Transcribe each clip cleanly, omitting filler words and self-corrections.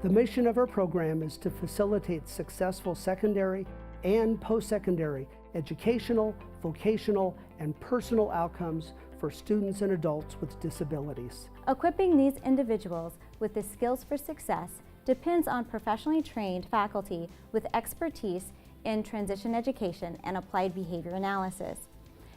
The mission of our program is to facilitate successful secondary and post-secondary educational, vocational, and personal outcomes for students and adults with disabilities. Equipping these individuals with the skills for success depends on professionally trained faculty with expertise in transition education and applied behavior analysis.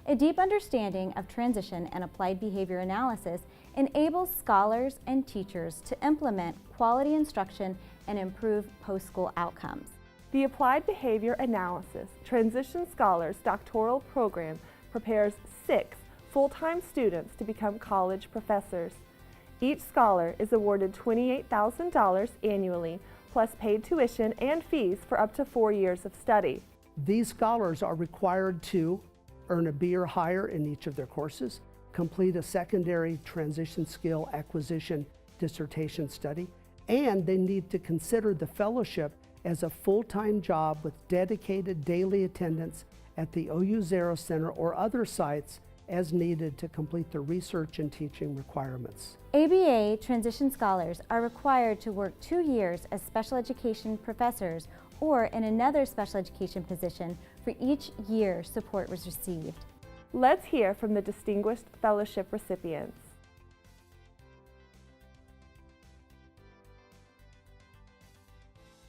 A deep understanding of transition and applied behavior analysis enables scholars and teachers to implement quality instruction and improve post-school outcomes. The Applied Behavior Analysis Transition Scholars Doctoral Program prepares 6 full-time students to become college professors. Each scholar is awarded $28,000 annually, plus paid tuition and fees for up to 4 years of study. These scholars are required to earn a B or higher in each of their courses, complete a secondary transition skill acquisition dissertation study, and they need to consider the fellowship as a full-time job with dedicated daily attendance at the OU Zarrow Center or other sites as needed to complete the research and teaching requirements. ABA transition scholars are required to work 2 years as special education professors or in another special education position for each year support was received. Let's hear from the distinguished fellowship recipients.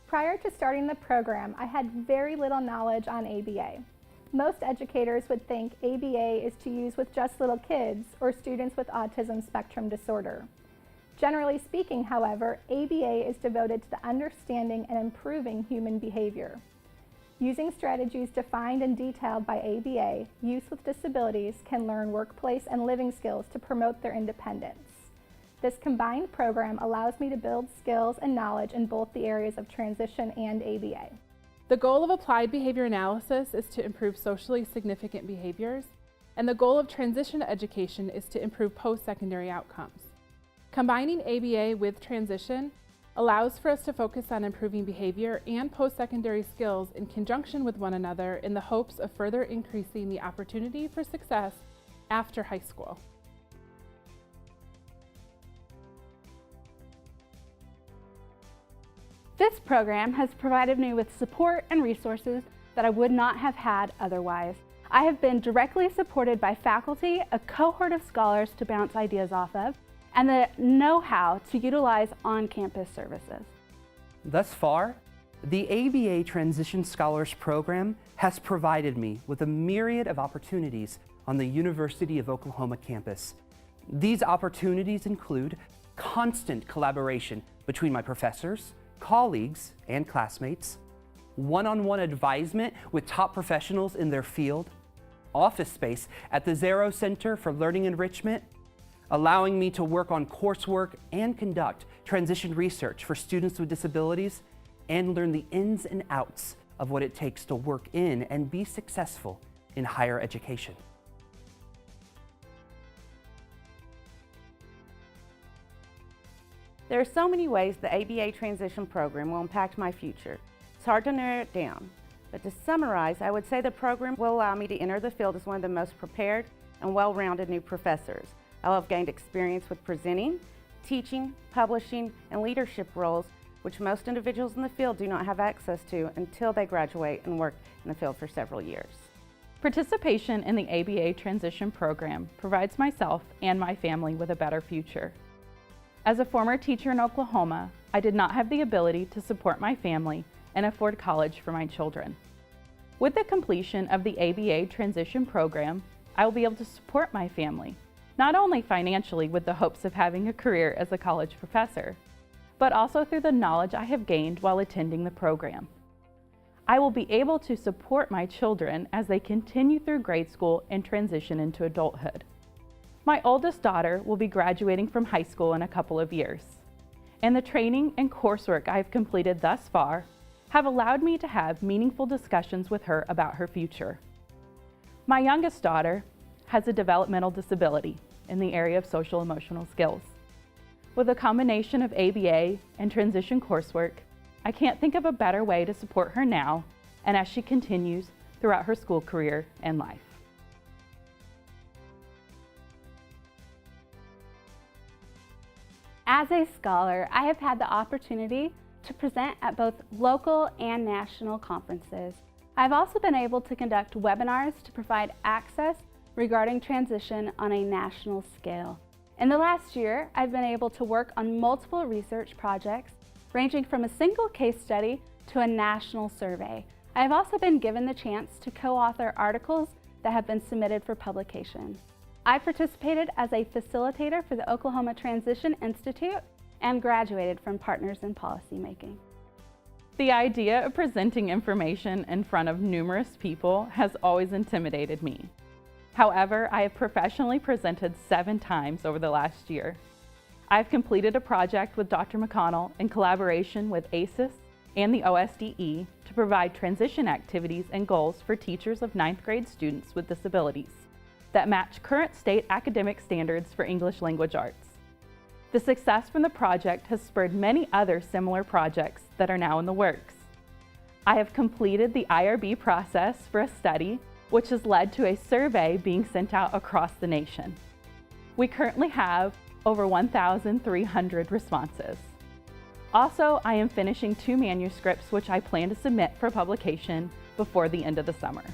Prior to starting the program, I had very little knowledge on ABA. Most educators would think ABA is to use with just little kids or students with autism spectrum disorder. Generally speaking, however, ABA is devoted to the understanding and improving human behavior. Using strategies defined and detailed by ABA, youth with disabilities can learn workplace and living skills to promote their independence. This combined program allows me to build skills and knowledge in both the areas of transition and ABA. The goal of applied behavior analysis is to improve socially significant behaviors, and the goal of transition education is to improve post-secondary outcomes. Combining ABA with transition allows for us to focus on improving behavior and post-secondary skills in conjunction with one another in the hopes of further increasing the opportunity for success after high school. This program has provided me with support and resources that I would not have had otherwise. I have been directly supported by faculty, a cohort of scholars to bounce ideas off of, and the know-how to utilize on-campus services. Thus far, the ABA Transition Scholars Program has provided me with a myriad of opportunities on the University of Oklahoma campus. These opportunities include constant collaboration between my professors, colleagues, and classmates, one-on-one advisement with top professionals in their field, office space at the Zarrow Center for Learning Enrichment, allowing me to work on coursework and conduct transition research for students with disabilities, and learn the ins and outs of what it takes to work in and be successful in higher education. There are so many ways the ABA Transition Program will impact my future. It's hard to narrow it down, but to summarize, I would say the program will allow me to enter the field as one of the most prepared and well-rounded new professors. I'll have gained experience with presenting, teaching, publishing, and leadership roles, which most individuals in the field do not have access to until they graduate and work in the field for several years. Participation in the ABA Transition Program provides myself and my family with a better future. As a former teacher in Oklahoma, I did not have the ability to support my family and afford college for my children. With the completion of the ABA Transition Program, I will be able to support my family, not only financially with the hopes of having a career as a college professor, but also through the knowledge I have gained while attending the program. I will be able to support my children as they continue through grade school and transition into adulthood. My oldest daughter will be graduating from high school in a couple of years, and the training and coursework I have completed thus far have allowed me to have meaningful discussions with her about her future. My youngest daughter has a developmental disability in the area of social emotional skills. With a combination of ABA and transition coursework, I can't think of a better way to support her now and as she continues throughout her school career and life. As a scholar, I have had the opportunity to present at both local and national conferences. I've also been able to conduct webinars to provide access regarding transition on a national scale. In the last year, I've been able to work on multiple research projects, ranging from a single case study to a national survey. I have also been given the chance to co-author articles that have been submitted for publication. I participated as a facilitator for the Oklahoma Transition Institute and graduated from Partners in Policymaking. The idea of presenting information in front of numerous people has always intimidated me. However, I have professionally presented 7 times over the last year. I've completed a project with Dr. McConnell in collaboration with ACES and the OSDE to provide transition activities and goals for teachers of 9th grade students with disabilities that match current state academic standards for English language arts. The success from the project has spurred many other similar projects that are now in the works. I have completed the IRB process for a study, which has led to a survey being sent out across the nation. We currently have over 1,300 responses. Also, I am finishing 2 manuscripts which I plan to submit for publication before the end of the summer.